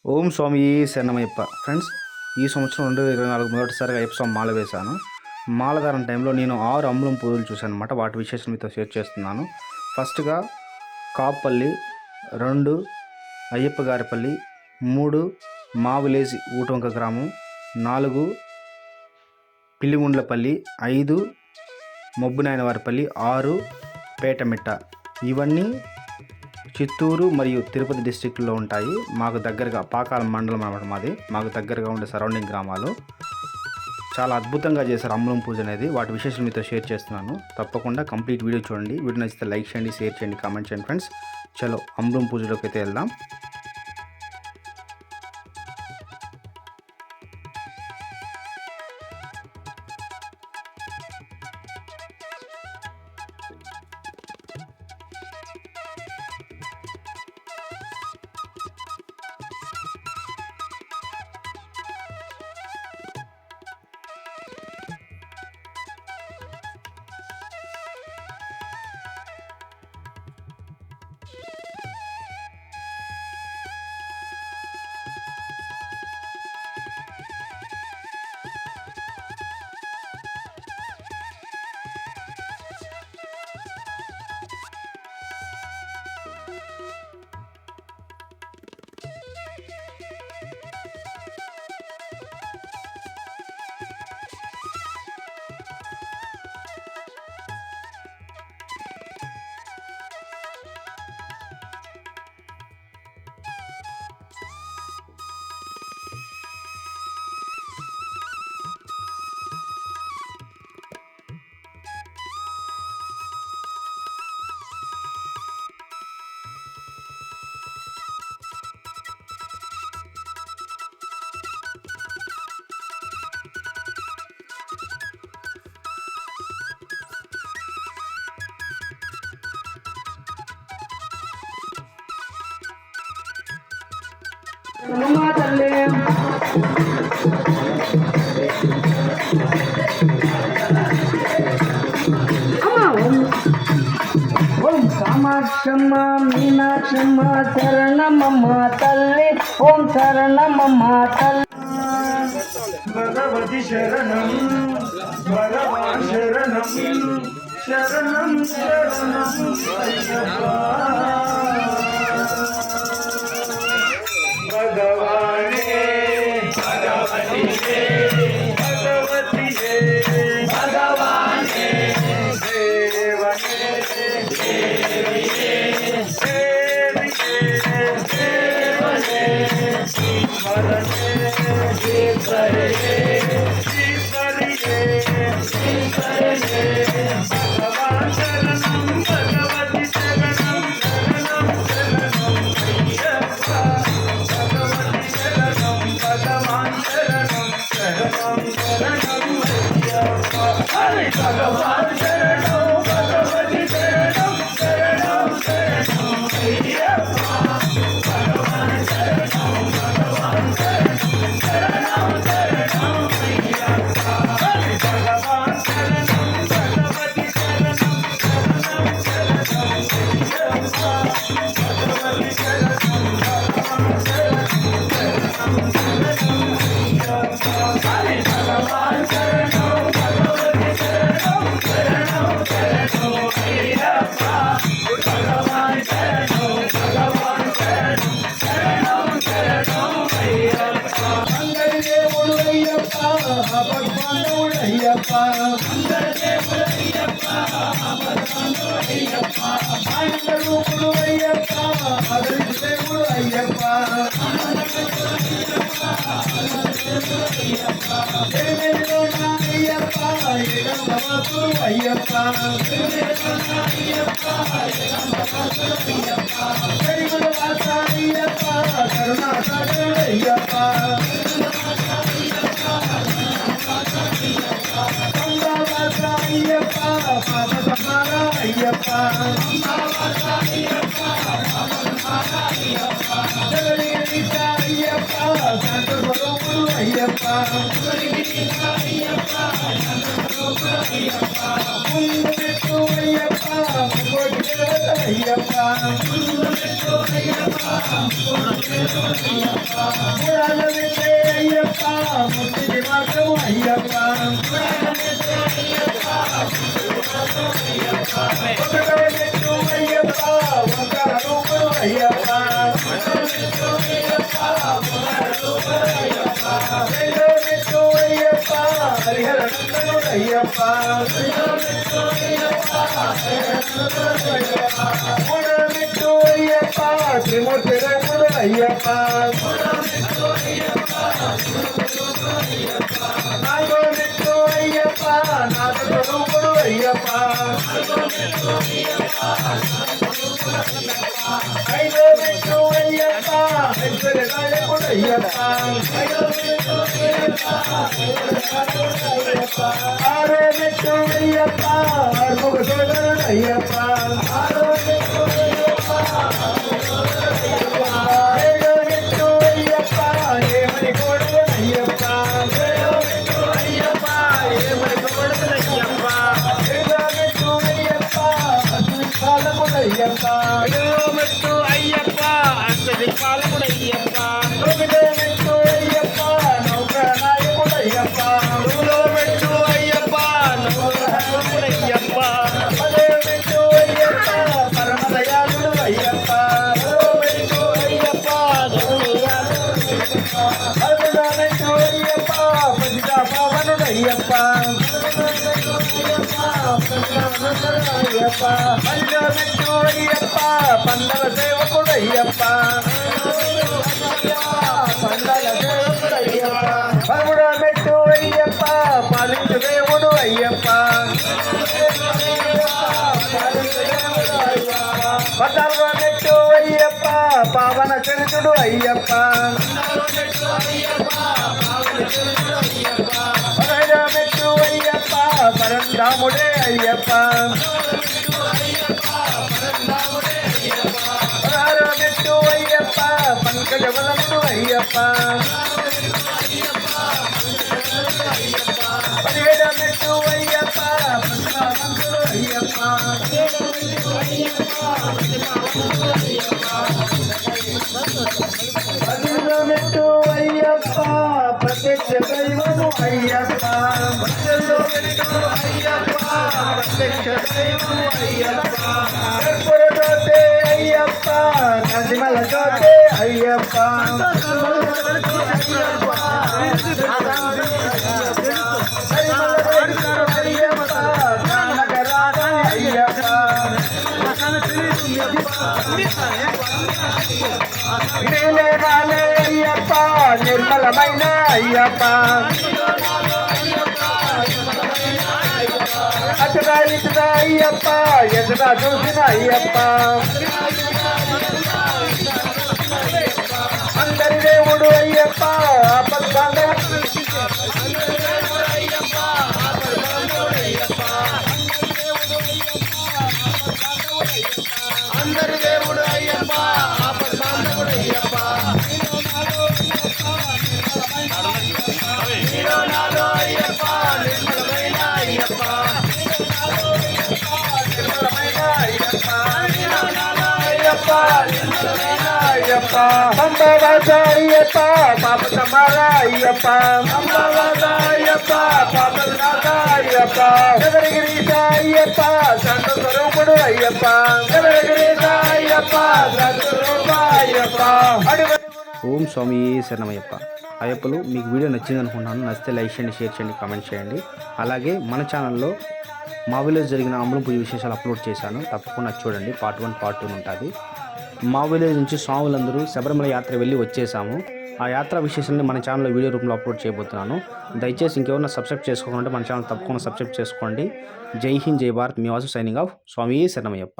ఓం స్వామి శరణమయ్యప్ప. ఫ్రెండ్స్, ఈ సంవత్సరం 2024 మొదటిసారిగా అయ్యప్ప స్వామి మాల వేశాను. మాలధారణ టైంలో నేను 6 అమ్ములం పూజలు చూశాను అనమాట. వాటి విశేషం మీతో షేర్ చేస్తున్నాను. ఫస్ట్గా కాప్పల్లి, 2 అయ్యప్ప గారిపల్లి, 3 మా విలేజ్ ఊటవంక గ్రామం, 4 పిల్లిగుండ్లపల్లి, 5 మబ్బునాయనవారిపల్లి, 6 పేటమిట్ట. ఇవన్నీ చిత్తూరు మరియు తిరుపతి డిస్టిక్లో ఉంటాయి. మాకు దగ్గరగా పాకాల మండలం అన్నమాట మాది. మాకు దగ్గరగా ఉండే సరౌండింగ్ గ్రామాలు. చాలా అద్భుతంగా చేశారు అమ్ములం పూజ అనేది. వాటి విశేషాలు మీతో షేర్ చేస్తున్నాను. తప్పకుండా కంప్లీట్ వీడియో చూడండి. వీడియో నచ్చితే లైక్ చేయండి, షేర్ చేయండి, కామెంట్ చేయండి ఫ్రెండ్స్. చలో అమ్ములం పూజలోకి అయితే వెళ్దాం. ఓం కామాక్షమ్మ మీనాక్షమ్మ శరణమమ్మ తల్లి, ఓం శరణమమ్మ తల్లి. భగవతి శరణం, భగవాన్ శరణం, శరణం శరణం అయ్యప్ప. భగవానే భగవతియే భగవతియే భగవానే దేవనే దేవియే దేవియే దేవనే హరనే ఈశ్వరియే ఈశ్వరియే ఈశ్వరియే. భగవాన్ శరణం, భగవతి శరణం, శరణం శరణం అయ్యప్ప. భగవతి శరణం, భగవాన్ శరణం, శరణం శరణం అయ్యప్ప. హరి భగవాన్ శరణం, భగవతి శరణం, శరణం శరణం అయ్యప్ప. భగవాన్ శరణం, భగవాన్ శరణం, శరణం శరణం అయ్యప్ప. హరి భగవాన్ శరణం, భగవతి శరణం, శరణం శరణం అయ్యప్ప. భగవతి శరణం, భగవాన్ శరణం, శరణం శరణం అయ్యప్ప. హరి భగవాన్ శరణం, భగవతి శరణం, శరణం శరణం అయ్యప్ప. భగవాన్ శరణం, భగవాన్ శరణం, శరణం శరణం అయ్యప్ప. అందరి దేవుడు అయ్యప్ప, భగవానుడు అయ్యప్ప. అందరి దేవుడు అయ్యప్ప, భగవానుడు అయ్యప్ప. ఆనంద రూపుడు అయ్యప్ప, అదరి దేవుడు అయ్యప్ప. దేవుడు అయ్యప్ప, ఏకమతుడు అయ్యప్ప. దేవుడు వాస అయ్యప్ప, కరుణాసాగరుడు అయ్యప్ప. సంభావాస అయ్యప్ప, పాప సంహార అయ్యప్ప. జగదీశ అయ్యప్ప, శాంత స్వరూపుడు అయ్యప్ప. ముందు పెట్టు అయ్యప్ప, ముక్కోటి దేవత అయ్యప్ప. మూడాల వెంటే అయ్యప్ప ముక్తికి మార్గము అయ్యప్ప ఒకటవ మెట్టు అయ్యప్ప వంకర రూపుడు అయ్యప్ప రెండో మెట్టు అయ్యప్ప హరిహర నందనుడు అయ్యప్ప మూడో మెట్టు అయ్యప్ప త్రిమూర్తి రూపుడు అయ్యప్ప నాలుగో మెట్టు అయ్యప్ప నాథ స్వరూపుడు అయ్యప్ప ఐదో మెట్టు అయ్యప్ప ఐశ్వర్య నాయకుడు అయ్యప్ప ఆరో మెట్టు అయ్యప్ప ఆర్ముఖ సోదరుడు అయ్యప్ప ఏడో మెట్టు అయ్యప్ప ఏమని కోడు అయ్యప్ప ఏడో మెట్టు అయ్యప్ప అష్టదిక్పాలకుడయ్యప్ప తొమ్మిదో మెట్టు అయ్యప్ప నౌక నాయకుడయ్యప్ప పదో మెట్టు అయ్యప్ప పదో మెట్టు అయ్యప్ప పరమదయాళుడు అయ్యప్ప పదో మెట్టు అయ్యప్ప పదకొండో మెట్టు అయ్యప్ప ప్రతిగా పావనుడు అయ్యప్ప పన్నెండో మెట్టు అయ్యప్ప పందల సేవకుడు అయ్యప్ప పదమూడో మెట్టు అయ్యప్ప పాలించు దేవుడు అయ్యప్ప పద్నాలుగో మెట్టు అయ్యప్ప పావన చరితుడు అయ్యప్ప పదహైదో మెట్టు అయ్యప్ప పరంధాముడే అయ్యప్ప పదహారో మెట్టు అయ్యప్ప పంకజవలముడు అయ్యప్ప పదిహేడో మెట్టు అయ్యప్ప ప్రతిభావంతుడు అయ్యప్ప పదిహేడో మెట్టు అయ్యప్ప ప్రత్యక్ష దైవము అయ్యప్ప పద్దెనిమిదో మెట్టు అయ్యప్ప ప్రత్యక్ష దైవము అయ్యప్ప కర్పూర జ్యోతి అయ్యప్ప నదిమల జ్యోతి అయ్యప్ప అయ్యప్ప నిర్మలమైన అయ్యప్ప అతడా ఇతడా అయ్యప్ప ఎదురా చూసిన అయ్యప్ప అందరి దేవుడు అయ్యప్ప అందరి దేవుడు అయ్యప్ప ఆపద్బాంధవుడు అయ్యప్ప నాలో అయ్యప్ప నిర్మలమైన అయ్యప్ప నిర్మలమైన అయ్యప్ప అయ్యప్ప నిర్మలమైన అయ్యప్ప అంబవాస అయ్యప్ప పాప సమాల అయ్యప్ప అంబవాస అయ్యప్ప పాప నాథ అయ్యప్ప శబరిగిరీశ అయ్యప్ప సంత స్వరూపుడు అయ్యప్ప శబరిగిరీశ అయ్యప్ప సంత స్వరూప అయ్యప్ప ఓం స్వామి శరణమయ్యప్ప. అయ్యప్పలు మీకు వీడియో నచ్చింది అనుకుంటున్నాను. నచ్చితే లైక్ చేయండి, షేర్ చేయండి, కామెంట్ చేయండి. అలాగే మన ఛానల్లో మా విలేజ్ జరిగిన అమలం పూజ విశేషాలు అప్లోడ్ చేశాను, తప్పకుండా చూడండి. పార్ట్ 1 పార్ట్ 2 ఉంటుంది. మా విలేజ్ నుంచి స్వాములందరూ శబరిమల యాత్ర వెళ్ళి వచ్చేసాము. ఆ యాత్ర విశేషాలని మన ఛానల్లో వీడియో రూపంలో అప్లోడ్ చేయబోతున్నాను. దయచేసి ఇంకెవరన్నా సబ్స్క్రైబ్ చేసుకోకుండా మన ఛానల్ తప్పకుండా సబ్స్క్రైబ్ చేసుకోండి. జై హింద్, జై భారత్. మీ వాసు సైనింగ్ ఆఫ్. స్వామి శరణమయ్యప్ప.